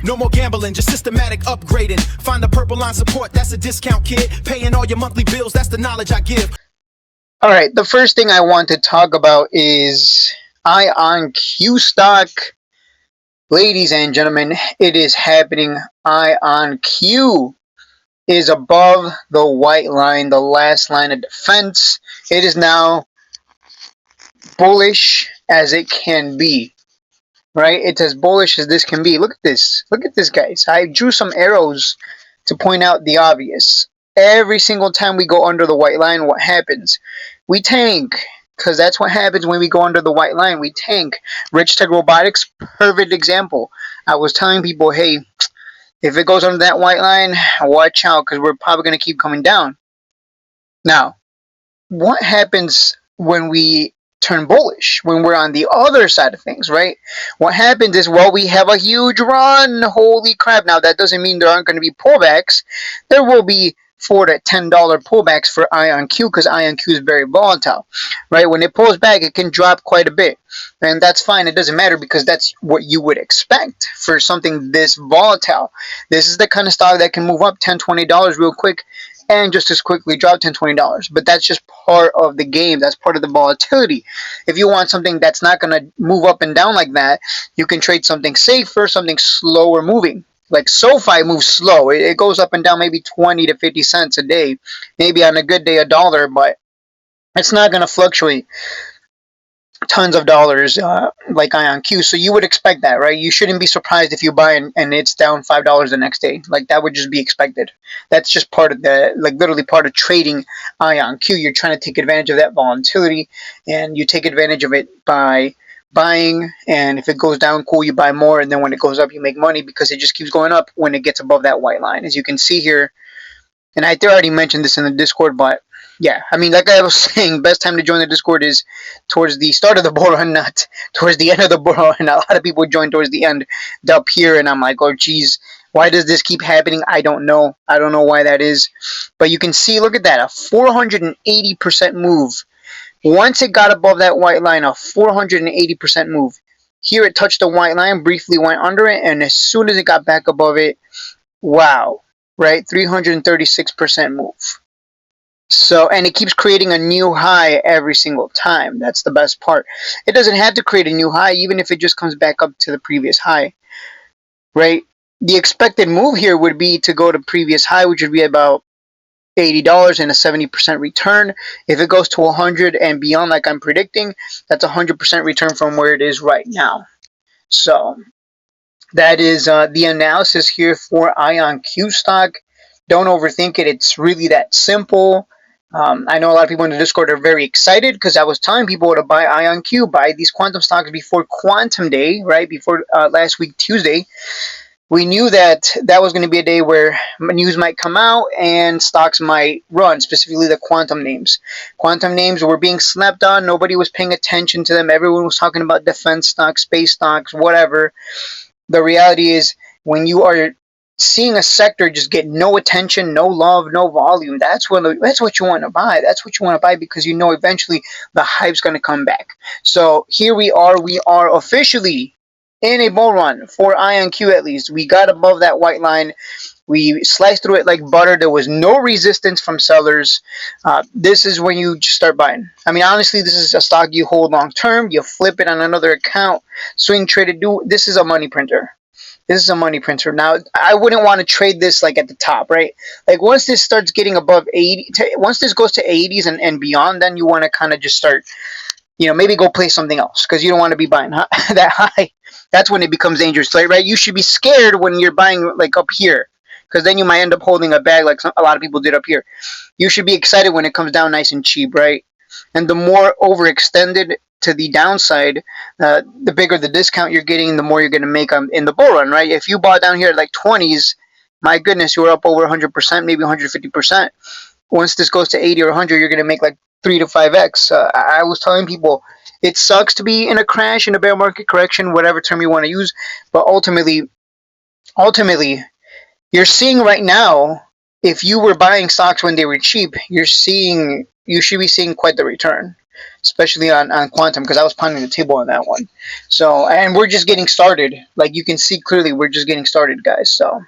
No more gambling, just systematic upgrading. Find the purple line support, that's a discount, kid. Paying all your monthly bills, that's the knowledge I give. All right, the first thing I want to talk about is Ionq stock. Ladies and gentlemen, it is happening. Ionq is above the white line, the last line of defense. It is now bullish as it can be, right? It's as bullish as this can be. Look at this. Look at this, guys. I drew some arrows to point out the obvious. Every single time we go under the white line, what happens? We tank, because that's what happens when we go under the white line. We tank. Rich Tech Robotics, perfect example. I was telling people, hey, if it goes under that white line, watch out, because we're probably going to keep coming down. Now, what happens when we turn bullish, when we're on the other side of things, right? What happens is, well, we have a huge run. Holy crap. Now, that doesn't mean there aren't going to be pullbacks. There will be $4 to $10 pullbacks for Ionq, because Ionq is very volatile, right? When it pulls back, it can drop quite a bit, and that's fine. It doesn't matter, because that's what you would expect for something this volatile. This is the kind of stock that can move up $10, $20 real quick and just as quickly drop $10, $20. But that's just part of the game. That's part of the volatility. If you want something that's not going to move up and down like that, you can trade something safer, something slower moving. Like SoFi moves slow. It goes up and down maybe 20 to 50 cents a day. Maybe on a good day $1, but it's not going to fluctuate tons of dollars like Ionq. So you would expect that, right? You shouldn't be surprised if you buy and it's down $5 the next day. Like, that would just be expected. That's just part of the, like, literally part of trading Ionq. You're trying to take advantage of that volatility, and you take advantage of it by buying, and if it goes down, cool, you buy more, and then when it goes up, you make money, because it just keeps going up when it gets above that white line. As you can see here, and I already mentioned this in the Discord, but yeah, I mean, like I was saying, best time to join the Discord is towards the start of the bull run, not towards the end of the bull run. A lot of people join towards the end up here, and I'm like, oh, geez, why does this keep happening? I don't know. I don't know why that is. But you can see, look at that, a 480% move. Once it got above that white line, a 480% move. Here it touched the white line, briefly went under it, and as soon as it got back above it, wow, right? 336% move. So, and it keeps creating a new high every single time. That's the best part. It doesn't have to create a new high, even if it just comes back up to the previous high, right? The expected move here would be to go to previous high, which would be about $80 and a 70% return. If it goes to 100 and beyond, like I'm predicting, that's a 100% return from where it is right now. So that is the analysis here for Ionq stock. Don't overthink it. It's really that simple. I know a lot of people in the Discord are very excited, because I was telling people to buy Ionq, buy these quantum stocks before Quantum Day, right? Before last week, Tuesday. We knew that that was going to be a day where news might come out and stocks might run, specifically the quantum names. Quantum names were being slept on. Nobody was paying attention to them. Everyone was talking about defense stocks, space stocks, whatever. The reality is, when you are seeing a sector just get no attention, no love, no volume, that's what you want to buy. That's what you want to buy, because you know eventually the hype's going to come back. So here we are officially in a bull run for Ionq. At least we got above that white line. We sliced through it like butter. There was no resistance from sellers. This is when you just start buying. I mean, honestly, this is a stock you hold long term. You flip it on another account, swing trade it. This is a money printer. This is a money printer. Now, I wouldn't want to trade this like at the top, right? Like, once this starts getting above 80, once this goes to 80s and beyond, then you want to kind of just start, maybe go play something else, because you don't want to be buying that high. That's when it becomes dangerous, right? You should be scared when you're buying like up here, because then you might end up holding a bag like a lot of people did up here. You should be excited when it comes down nice and cheap, right? And the more overextended to the downside, the bigger the discount you're getting, the more you're going to make in the bull run, right? If you bought down here at like 20s, my goodness, you're up over 100%, maybe 150%. Once this goes to 80 or 100, you're going to make like 3 to 5x. I was telling people, it sucks to be in a crash, in a bear market correction, whatever term you want to use, but ultimately, you're seeing right now, if you were buying stocks when they were cheap, you should be seeing quite the return. especially on quantum, because I was pounding the table on that one. So, and we're just getting started. Like you can see clearly, we're just getting started, guys. So